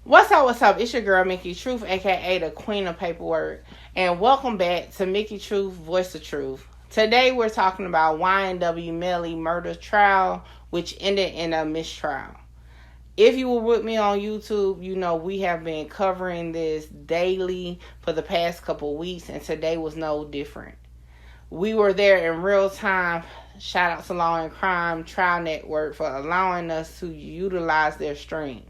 What's up, what's up? It's your girl, Mickey Truth, aka the Queen of Paperwork. And welcome back to Mickey Truth, Voice of Truth. Today we're talking about YNW Melly murder trial, which ended in a mistrial. If you were with me on YouTube, you know we have been covering this daily for the past couple weeks, and today was no different. We were there in real time. Shout out to Law and Crime Trial Network for allowing us to utilize their stream.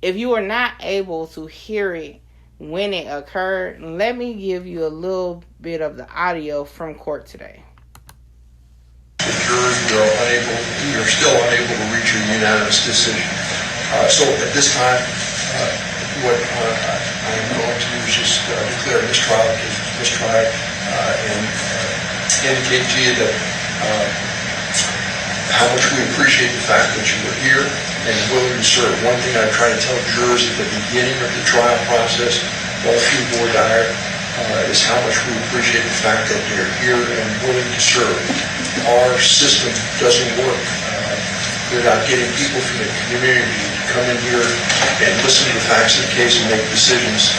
If you were not able to hear it when it occurred, let me give you a little bit of the audio from court today. The jury, you're still unable to reach a unanimous decision. So at this time, what I'm going to do is just declare mistrial and indicate to you that how much we appreciate the fact that you were here and willing to serve. One thing I try to tell jurors at the beginning of the trial process, all through voir dire, is how much we appreciate the fact that they're here and willing to serve. Our system doesn't work. We're not getting people from the community to come in here and listen to the facts of the case and make decisions.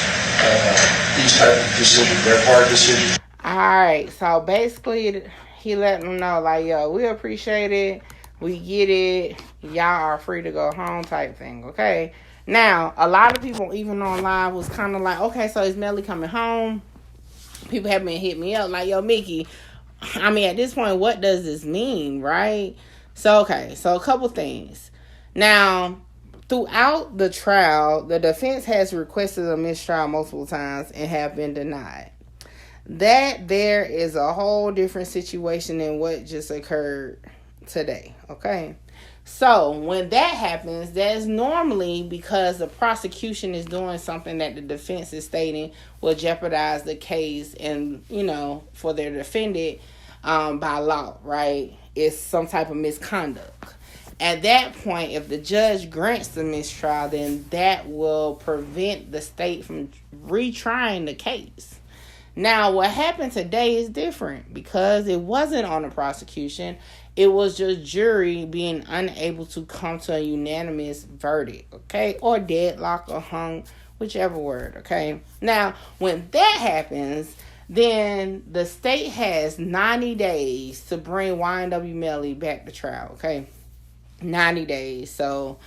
These type of decisions, they're hard decisions. Alright, so basically he let them know, like, yo, we appreciate it. We get it. Y'all are free to go home type thing, okay? Now, a lot of people, even on live, was kind of like, okay, so is Melly coming home? People have been hitting me up like, yo, Mickey, I mean, at this point, what does this mean, right? So, okay, so a couple things. Now, throughout the trial, the defense has requested a mistrial multiple times and have been denied. That there is a whole different situation than what just occurred today, okay? So when that happens, that's normally because the prosecution is doing something that the defense is stating will jeopardize the case and, you know, for their defendant by law, right? It's some type of misconduct. At that point, if the judge grants the mistrial, then that will prevent the state from retrying the case. Now, what happened today is different because it wasn't on the prosecution. It was just jury being unable to come to a unanimous verdict, okay? Or deadlock or hung, whichever word, okay? Now, when that happens, then the state has 90 days to bring YNW Melly back to trial, okay? 90 days. So,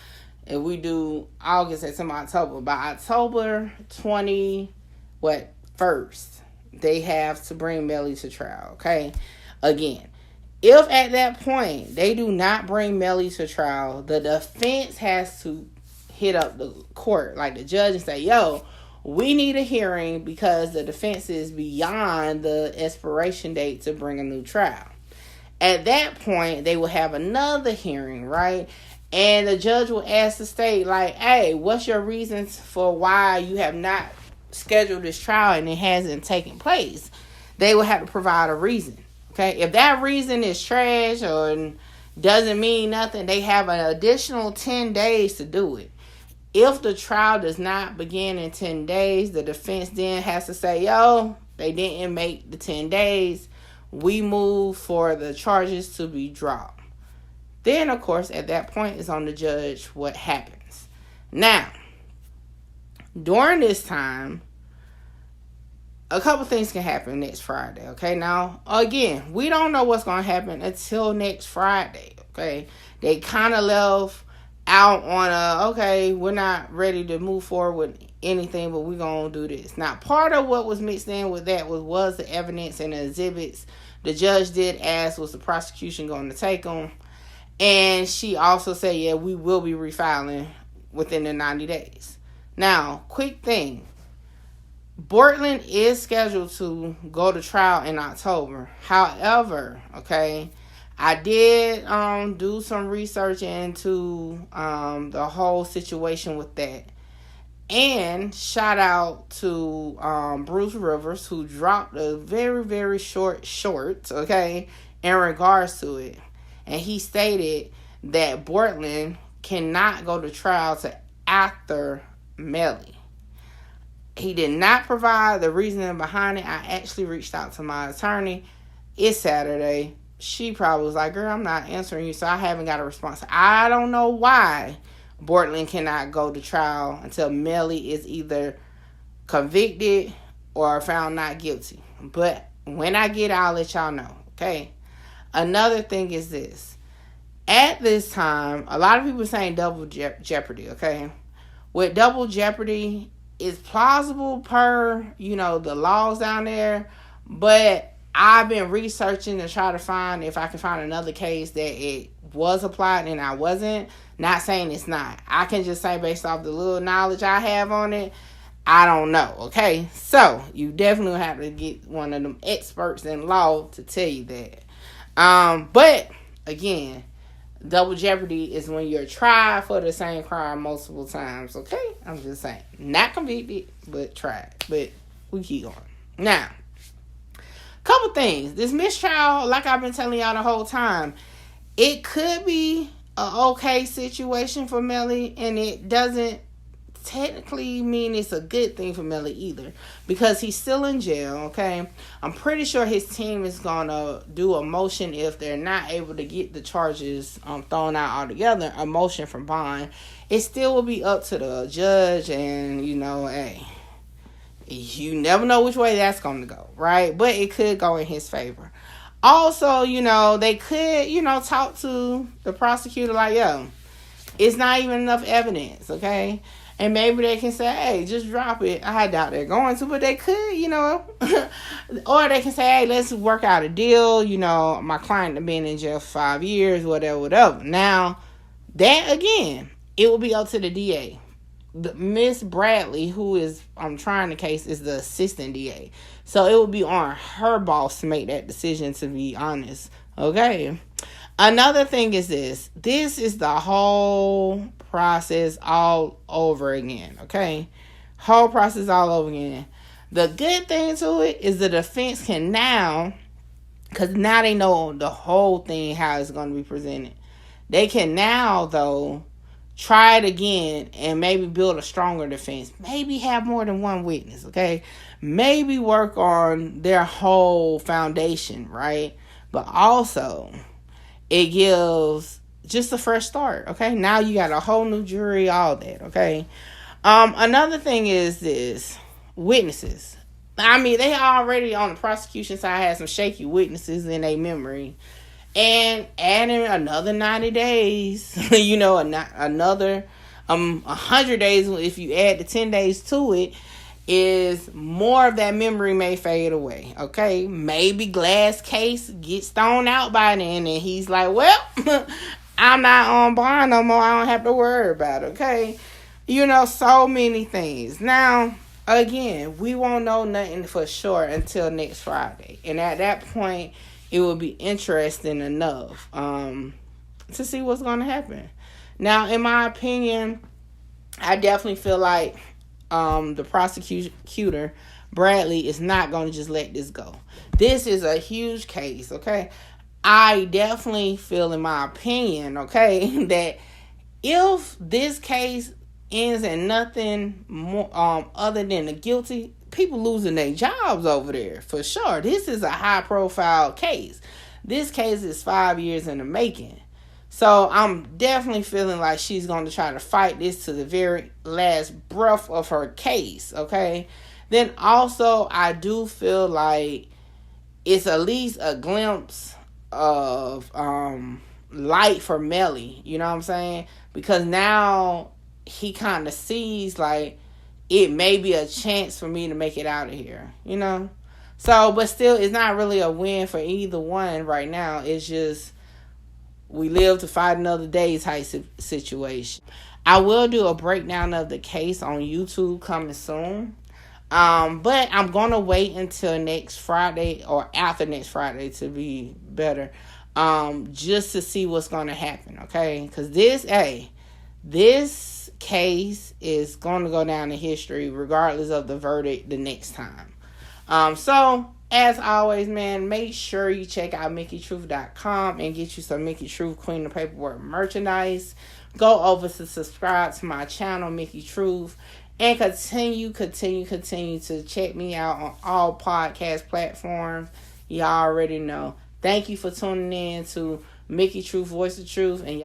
if we do August, September, October, by October 1st, they have to bring Melly to trial, okay? Again, if at that point they do not bring Melly to trial, the defense has to hit up the court, like the judge, and say, yo, we need a hearing because the defense is beyond the expiration date to bring a new trial. At that point, they will have another hearing, right? And the judge will ask the state, like, hey, what's your reasons for why you have not scheduled this trial and it hasn't taken place? They will have to provide a reason. Okay, if that reason is trash or doesn't mean nothing, they have an additional 10 days to do it. If the trial does not begin in 10 days, the defense then has to say, yo, they didn't make the 10 days. We move for the charges to be dropped. Then, of course, at that point, it's on the judge what happens. Now, during this time, a couple things can happen next Friday, okay? Now, again, we don't know what's going to happen until next Friday, okay? They kind of left out on okay, we're not ready to move forward with anything, but we're going to do this. Now, part of what was mixed in with that was the evidence and the exhibits. The judge did ask, was the prosecution going to take them? And she also said, yeah, we will be refiling within the 90 days. Now, quick thing. Bortland is scheduled to go to trial in October. However, okay, I did do some research into the whole situation with that. And shout out to Bruce Rivers, who dropped a very, very short, okay, in regards to it. And he stated that Bortland cannot go to trial to after Melly. He did not provide the reasoning behind it. I actually reached out to my attorney. It's Saturday. She probably was like, girl, I'm not answering you, so I haven't got a response. I don't know why Bortland cannot go to trial until Melly is either convicted or found not guilty. But when I get it, I'll let y'all know, okay? Another thing is this. At this time, a lot of people are saying double jeopardy, okay? With double jeopardy, it's plausible per, the laws down there, but I've been researching to try to find if I can find another case that it was applied and I wasn't. Not saying it's not. I can just say based off the little knowledge I have on it, I don't know, okay? So, you definitely have to get one of them experts in law to tell you that. But, again, double jeopardy is when you're tried for the same crime multiple times, okay? I'm just saying. Not convicted, but tried. But we keep going. Now, couple things. This mistrial, like I've been telling y'all the whole time, it could be an okay situation for Melly, and it doesn't technically mean it's a good thing for Melly either, because he's still in jail, okay? I'm pretty sure his team is gonna do a motion if they're not able to get the charges thrown out altogether, a motion for bond. It still will be up to the judge, and hey, you never know which way that's gonna go, right? But it could go in his favor. Also, they could, talk to the prosecutor like, yo, it's not even enough evidence, okay? And maybe they can say, hey, just drop it. I doubt they're going to, but they could, or they can say, hey, let's work out a deal. My client has been in jail for 5 years, whatever. Now, that, again, it will be up to the DA. Miss Bradley, who is trying the case, is the assistant DA. So it will be on her boss to make that decision, to be honest. Okay. Another thing is this. This is the whole process all over again. Okay. Whole process all over again. The good thing to it is the defense can now, because now they know the whole thing, how it's going to be presented. They can now, though, try it again and maybe build a stronger defense. Maybe have more than one witness, okay? Maybe work on their whole foundation, right? But also, it gives just a fresh start, okay? Now you got a whole new jury, all that, okay? Another thing is this. Witnesses. I mean, they already, on the prosecution side, had some shaky witnesses in their memory. And adding another 90 days, another 100 days, if you add the 10 days to it, is more of that memory may fade away, okay? Maybe glass case gets thrown out by then, and he's like, well, I'm not on bond no more. I don't have to worry about it, okay? So many things. Now, again, we won't know nothing for sure until next Friday. And at that point, it will be interesting enough to see what's going to happen. Now, in my opinion, I definitely feel like the prosecutor, Bradley, is not going to just let this go. This is a huge case, okay? I definitely feel, in my opinion, okay, that if this case ends in nothing more other than the guilty, people losing their jobs over there, for sure. This is a high-profile case. This case is 5 years in the making. So I'm definitely feeling like she's going to try to fight this to the very last breath of her case, okay? Then also, I do feel like it's at least a glimpse of light for Melly, you know what I'm saying? Because now he kind of sees, like, it may be a chance for me to make it out of here, So, but still, it's not really a win for either one right now. It's just, we live to fight another day type situation. I will do a breakdown of the case on YouTube coming soon. But I'm going to wait until next Friday, or after next Friday to be better, just to see what's going to happen, okay? Because this case is going to go down in history regardless of the verdict the next time. So, as always, man, make sure you check out MickeyTruth.com and get you some Mickey Truth Queen of Paperwork merchandise. Go over to subscribe to my channel, Mickey Truth, and continue to check me out on all podcast platforms. Y'all already know. Thank you for tuning in to Mickey Truth, Voice of Truth, and